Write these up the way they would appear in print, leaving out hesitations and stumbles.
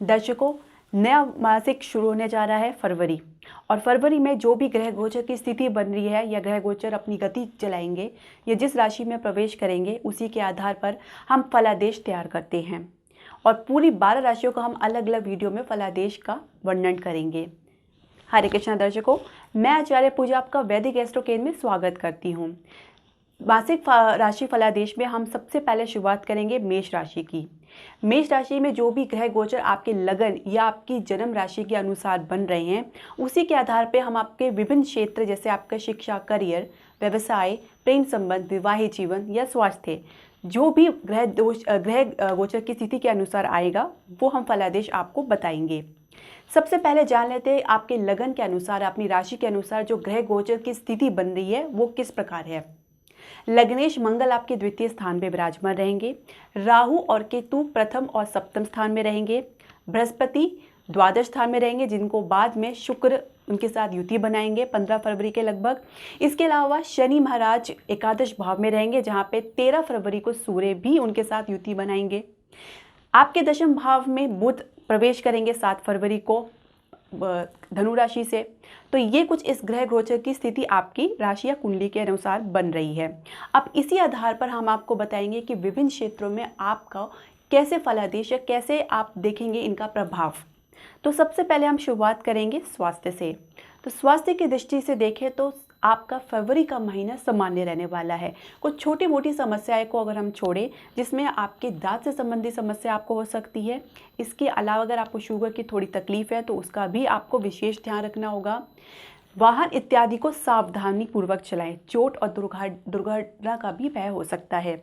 दर्शकों, नया मासिक शुरू होने जा रहा है फरवरी, और फरवरी में जो भी ग्रह गोचर की स्थिति बन रही है या ग्रह गोचर अपनी गति चलाएंगे या जिस राशि में प्रवेश करेंगे उसी के आधार पर हम फलादेश तैयार करते हैं। और पूरी 12 राशियों का हम अलग अलग वीडियो में फलादेश का वर्णन करेंगे। हरे कृष्णा दर्शकों, मैं आचार्य पूजा आपका वैदिक एस्ट्रोकेन में स्वागत करती हूँ। मासिक राशि फलादेश में हम सबसे पहले शुरुआत करेंगे मेष राशि की। मेष राशि में जो भी ग्रह गोचर आपके लगन या आपकी जन्म राशि के अनुसार बन रहे हैं, उसी के आधार पे हम आपके विभिन्न क्षेत्र जैसे आपका शिक्षा, करियर, व्यवसाय, प्रेम संबंध, विवाहित जीवन या स्वास्थ्य, जो भी ग्रह गोचर की स्थिति के अनुसार आएगा वो हम फलादेश आपको बताएंगे। सबसे पहले जान लेते हैं आपके लगन के अनुसार, अपनी राशि के अनुसार जो ग्रह गोचर की स्थिति बन रही है वो किस प्रकार है। लग्नेश मंगल आपके द्वितीय स्थान में विराजमान रहेंगे। राहु और केतु प्रथम और सप्तम स्थान में रहेंगे। बृहस्पति द्वादश स्थान में रहेंगे, जिनको बाद में शुक्र उनके साथ युति बनाएंगे 15 फरवरी के लगभग। इसके अलावा शनि महाराज एकादश भाव में रहेंगे, जहाँ पे 13 फरवरी को सूर्य भी उनके साथ युति बनाएंगे। आपके दशम भाव में बुध प्रवेश करेंगे 7 फरवरी को धनु राशि से। तो ये कुछ इस ग्रह गोचर की स्थिति आपकी राशि या कुंडली के अनुसार बन रही है। अब इसी आधार पर हम आपको बताएंगे कि विभिन्न क्षेत्रों में आपका कैसे फलादेश या कैसे आप देखेंगे इनका प्रभाव। तो सबसे पहले हम शुरुआत करेंगे स्वास्थ्य से। तो स्वास्थ्य की दृष्टि से देखें तो आपका फरवरी का महीना सामान्य रहने वाला है। कुछ छोटी मोटी समस्याएं को अगर हम छोड़ें, जिसमें आपके दांत से संबंधित समस्या आपको हो सकती है। इसके अलावा अगर आपको शुगर की थोड़ी तकलीफ है तो उसका भी आपको विशेष ध्यान रखना होगा। वाहन इत्यादि को सावधानी पूर्वक चलाएं, चोट और दुर्घटना का भी भय हो सकता है।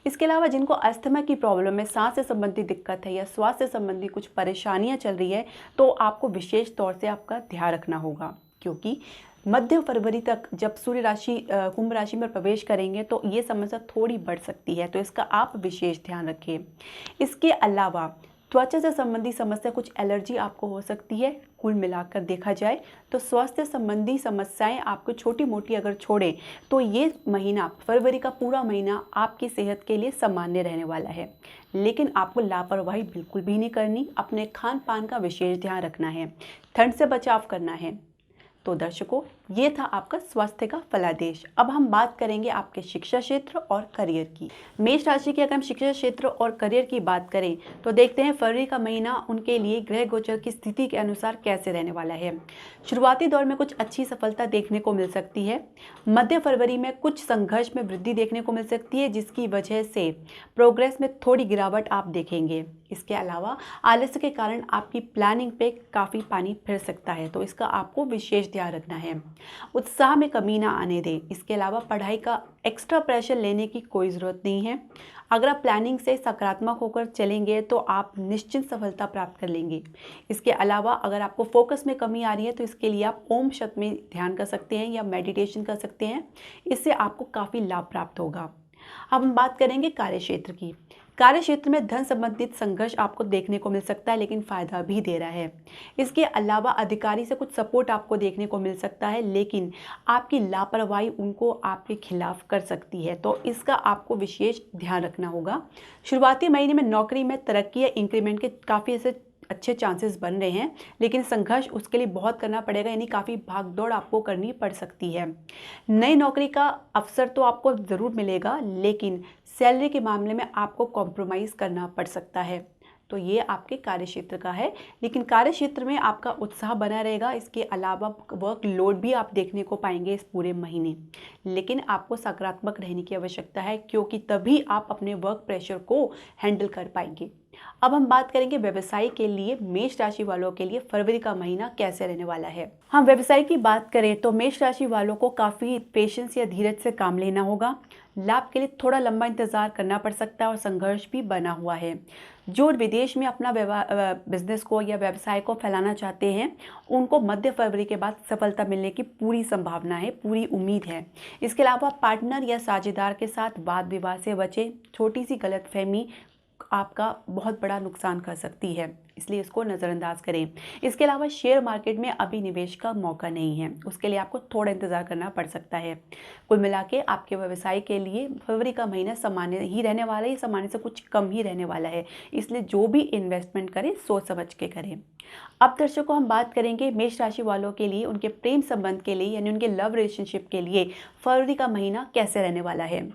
इसके अलावा जिनको अस्थमा की प्रॉब्लम है, सांस से संबंधित दिक्कत है या स्वास्थ्य से संबंधित कुछ परेशानियां चल रही है, तो आपको विशेष तौर से आपका ध्यान रखना होगा, क्योंकि मध्य फरवरी तक जब सूर्य राशि कुंभ राशि में प्रवेश करेंगे तो ये समस्या थोड़ी बढ़ सकती है, तो इसका आप विशेष ध्यान रखें। इसके अलावा त्वचा से संबंधी समस्या, कुछ एलर्जी आपको हो सकती है। कुल मिलाकर देखा जाए तो स्वास्थ्य संबंधी समस्याएं आपको छोटी मोटी अगर छोड़ें तो ये महीना, फरवरी का पूरा महीना आपकी सेहत के लिए सामान्य रहने वाला है। लेकिन आपको लापरवाही बिल्कुल भी नहीं करनी, अपने खान पान का विशेष ध्यान रखना है, ठंड से बचाव करना है। तो दर्शकों, ये था आपका स्वास्थ्य का फलादेश। अब हम बात करेंगे आपके शिक्षा क्षेत्र और करियर की। मेष राशि के अगर हम शिक्षा क्षेत्र और करियर की बात करें तो देखते हैं फरवरी का महीना उनके लिए ग्रह गोचर की स्थिति के अनुसार कैसे रहने वाला है। शुरुआती दौर में कुछ अच्छी सफलता देखने को मिल सकती है। मध्य फरवरी में कुछ संघर्ष में वृद्धि देखने को मिल सकती है, जिसकी वजह से प्रोग्रेस में थोड़ी गिरावट आप देखेंगे। इसके अलावा आलस्य के कारण आपकी प्लानिंग पे काफ़ी पानी फिर सकता है, तो इसका आपको विशेष ध्यान रखना है। उत्साह में कमी ना आने दें। इसके अलावा पढ़ाई का एक्स्ट्रा प्रेशर लेने की कोई ज़रूरत नहीं है। अगर आप प्लानिंग से सकारात्मक होकर चलेंगे तो आप निश्चित सफलता प्राप्त कर लेंगे। इसके अलावा अगर आपको फोकस में कमी आ रही है तो इसके लिए आप ओम शब्द में ध्यान कर सकते हैं या मेडिटेशन कर सकते हैं। इससे आपको काफ़ी लाभ प्राप्त होगा। अब हम बात करेंगे कार्य क्षेत्र की। कार्य क्षेत्र में धन संबंधित संघर्ष आपको देखने को मिल सकता है, लेकिन फायदा भी दे रहा है। इसके अलावा अधिकारी से कुछ सपोर्ट आपको देखने को मिल सकता है, लेकिन आपकी लापरवाही उनको आपके खिलाफ कर सकती है, तो इसका आपको विशेष ध्यान रखना होगा। शुरुआती महीने में नौकरी में तरक्की या इंक्रीमेंट के काफ़ी ऐसे अच्छे चांसेस बन रहे हैं, लेकिन संघर्ष उसके लिए बहुत करना पड़ेगा, यानी काफ़ी भागदौड़ आपको करनी पड़ सकती है। नई नौकरी का अवसर तो आपको ज़रूर मिलेगा, लेकिन सैलरी के मामले में आपको कॉम्प्रोमाइज़ करना पड़ सकता है। तो ये आपके कार्य क्षेत्र का है, लेकिन कार्य क्षेत्र में आपका उत्साह बना रहेगा। इसके अलावा वर्क लोड भी आप देखने को पाएंगे इस पूरे महीने, लेकिन आपको सकारात्मक रहने की आवश्यकता है, क्योंकि तभी आप अपने वर्क प्रेशर को हैंडल कर पाएंगे। अब हम बात करेंगे व्यवसाय के लिए मेष राशि वालों के लिए फरवरी का महीना कैसे रहने वाला है। हम व्यवसाय की बात करें तो मेष राशि वालों को काफ़ी पेशेंस या धीरज से काम लेना होगा। लाभ के लिए थोड़ा लंबा इंतजार करना पड़ सकता है और संघर्ष भी बना हुआ है। जो विदेश में अपना बिजनेस को या व्यवसाय को फैलाना चाहते हैं, उनको मध्य फरवरी के बाद सफलता मिलने की पूरी संभावना है, पूरी उम्मीद है। इसके अलावा पार्टनर या साझेदार के साथ वाद विवाद से बचें। छोटी सी गलतफहमी आपका बहुत बड़ा नुकसान कर सकती है, इसलिए इसको नज़रअंदाज करें। इसके अलावा शेयर मार्केट में अभी निवेश का मौका नहीं है, उसके लिए आपको थोड़ा इंतज़ार करना पड़ सकता है। कुल मिला के आपके व्यवसाय के लिए फरवरी का महीना सामान्य ही रहने वाला है, सामान्य से कुछ कम ही रहने वाला है, इसलिए जो भी इन्वेस्टमेंट करें सोच समझ के करें। अब दर्शकों हम बात करेंगे मेष राशि वालों के लिए, उनके प्रेम संबंध के लिए यानी उनके लव रिलेशनशिप के लिए फरवरी का महीना कैसे रहने वाला है।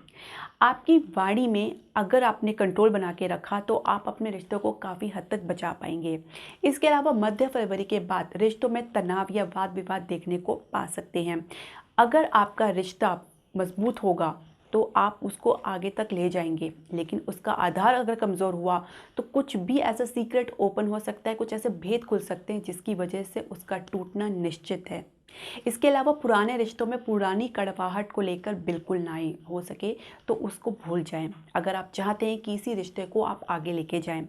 आपकी वाणी में अगर आपने कंट्रोल बना के रखा तो आप अपने रिश्तों को काफ़ी हद तक बचा पाएंगे। इसके अलावा मध्य फरवरी के बाद रिश्तों में तनाव या वाद विवाद देखने को पा सकते हैं। अगर आपका रिश्ता मजबूत होगा तो आप उसको आगे तक ले जाएंगे, लेकिन उसका आधार अगर कमज़ोर हुआ तो कुछ भी ऐसा सीक्रेट ओपन हो सकता है, कुछ ऐसे भेद खुल सकते हैं जिसकी वजह से उसका टूटना निश्चित है। इसके अलावा पुराने रिश्तों में पुरानी कड़वाहट को लेकर बिल्कुल ना ही हो सके तो उसको भूल जाएं, अगर आप चाहते हैं कि इसी रिश्ते को आप आगे लेके जाएं।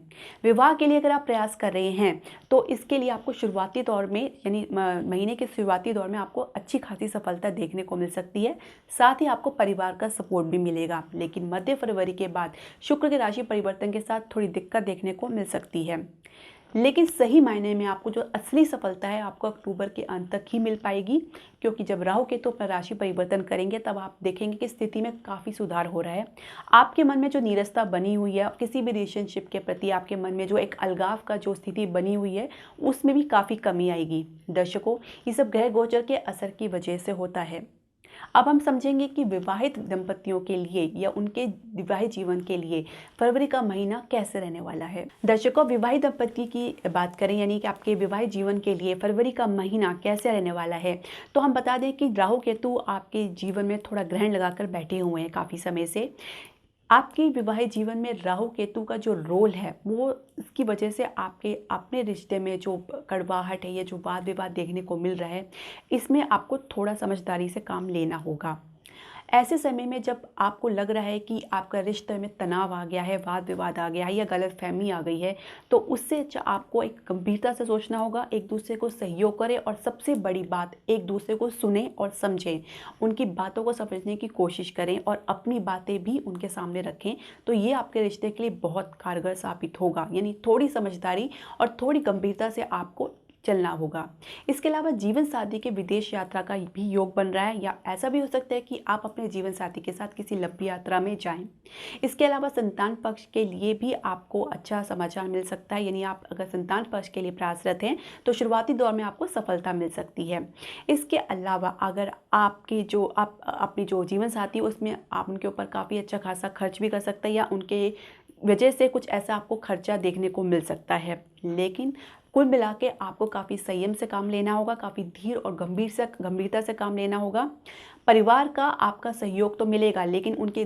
विवाह के लिए अगर आप प्रयास कर रहे हैं तो इसके लिए आपको शुरुआती दौर में यानी महीने के शुरुआती दौर में आपको अच्छी खासी सफलता देखने को मिल सकती है, साथ ही आपको परिवार का सपोर्ट भी मिलेगा। लेकिन मध्य फरवरी के बाद शुक्र के राशि परिवर्तन के साथ थोड़ी दिक्कत देखने को मिल सकती है, लेकिन सही मायने में आपको जो असली सफलता है आपको अक्टूबर के अंत तक ही मिल पाएगी, क्योंकि जब राहु केतु अपना राशि परिवर्तन करेंगे तब आप देखेंगे कि स्थिति में काफ़ी सुधार हो रहा है। आपके मन में जो नीरसता बनी हुई है किसी भी रिलेशनशिप के प्रति, आपके मन में जो एक अलगाव का जो स्थिति बनी हुई है उसमें भी काफ़ी कमी आएगी। दर्शकों, ये सब ग्रह गोचर के असर की वजह से होता है। अब हम समझेंगे कि विवाहित दंपतियों के लिए या उनके विवाहित जीवन के लिए फरवरी का महीना कैसे रहने वाला है। दर्शकों, विवाहित दंपति की बात करें यानी कि आपके विवाहित जीवन के लिए फरवरी का महीना कैसे रहने वाला है, तो हम बता दें कि राहु केतु आपके जीवन में थोड़ा ग्रहण लगाकर बैठे हुए हैं काफ़ी समय से। आपके विवाहित जीवन में राहु केतु का जो रोल है वो इसकी वजह से आपके अपने रिश्ते में जो कड़वाहट है या जो वाद विवाद देखने को मिल रहा है, इसमें आपको थोड़ा समझदारी से काम लेना होगा। ऐसे समय में जब आपको लग रहा है कि आपका रिश्ते में तनाव आ गया है, वाद विवाद आ गया है या गलतफहमी आ गई है, तो उससे आपको एक गंभीरता से सोचना होगा, एक दूसरे को सहयोग करें और सबसे बड़ी बात एक दूसरे को सुने और समझें, उनकी बातों को समझने की कोशिश करें और अपनी बातें भी उनके सामने रखें। तो ये आपके रिश्ते के लिए बहुत कारगर साबित होगा। यानी थोड़ी समझदारी और थोड़ी गंभीरता से आपको चलना होगा। इसके अलावा जीवन साथी के विदेश यात्रा का भी योग बन रहा है, या ऐसा भी हो सकता है कि आप अपने जीवन साथी के साथ किसी लंबी यात्रा में जाएं। इसके अलावा संतान पक्ष के लिए भी आपको अच्छा समाचार मिल सकता है, यानी आप अगर संतान पक्ष के लिए प्रयासरत हैं तो शुरुआती दौर में आपको सफलता मिल सकती है। इसके अलावा अगर आपके जो आप अपनी जो जीवन साथी उसमें आप उनके ऊपर काफ़ी अच्छा खासा खर्च भी कर सकते हैं, या उनके वजह से कुछ ऐसा आपको खर्चा देखने को मिल सकता है। लेकिन कुल मिला के आपको काफ़ी संयम से काम लेना होगा, काफ़ी धीर और गंभीरता से काम लेना होगा। परिवार का आपका सहयोग तो मिलेगा, लेकिन उनकी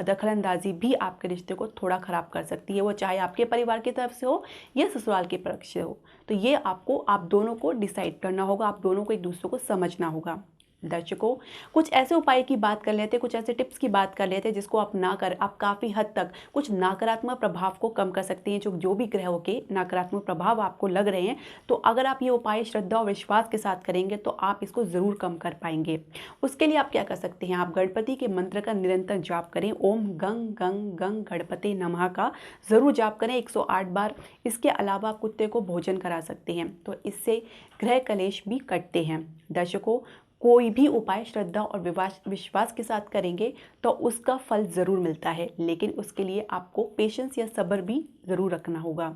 दखलंदाजी भी आपके रिश्ते को थोड़ा ख़राब कर सकती है, वो चाहे आपके परिवार की तरफ से हो या ससुराल के पक्ष से हो। तो ये आपको आप दोनों को डिसाइड करना होगा, आप दोनों को एक दूसरे को समझना होगा। दर्शकों, कुछ ऐसे उपाय की बात कर लेते हैं, कुछ ऐसे टिप्स की बात कर लेते हैं जिसको आप ना कर आप काफ़ी हद तक कुछ नकारात्मक प्रभाव को कम कर सकते हैं। जो भी ग्रहों के नकारात्मक प्रभाव आपको लग रहे हैं, तो अगर आप ये उपाय श्रद्धा और विश्वास के साथ करेंगे तो आप इसको ज़रूर कम कर पाएंगे। उसके लिए आप क्या कर सकते हैं, आप गणपति के मंत्र का निरंतर जाप करें। ओम गंग गंग गंग गणपति नमः का ज़रूर जाप करें 108 बार। इसके अलावा आप कुत्ते को भोजन करा सकते हैं, तो इससे ग्रह कलेश भी कटते हैं। दर्शकों, कोई भी उपाय श्रद्धा और विश्वास के साथ करेंगे तो उसका फल ज़रूर मिलता है, लेकिन उसके लिए आपको पेशेंस या सब्र भी ज़रूर रखना होगा।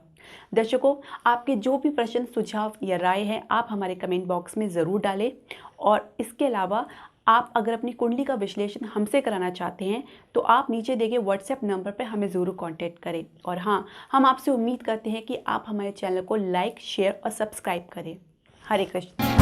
दर्शकों, आपके जो भी प्रश्न, सुझाव या राय है आप हमारे कमेंट बॉक्स में ज़रूर डालें। और इसके अलावा आप अगर अपनी कुंडली का विश्लेषण हमसे कराना चाहते हैं तो आप नीचे दिए गए व्हाट्सएप नंबर पर हमें ज़रूर कांटेक्ट करें। और हाँ, हम आपसे उम्मीद करते हैं कि आप हमारे चैनल को लाइक, शेयर और सब्सक्राइब करें। हरे कृष्ण।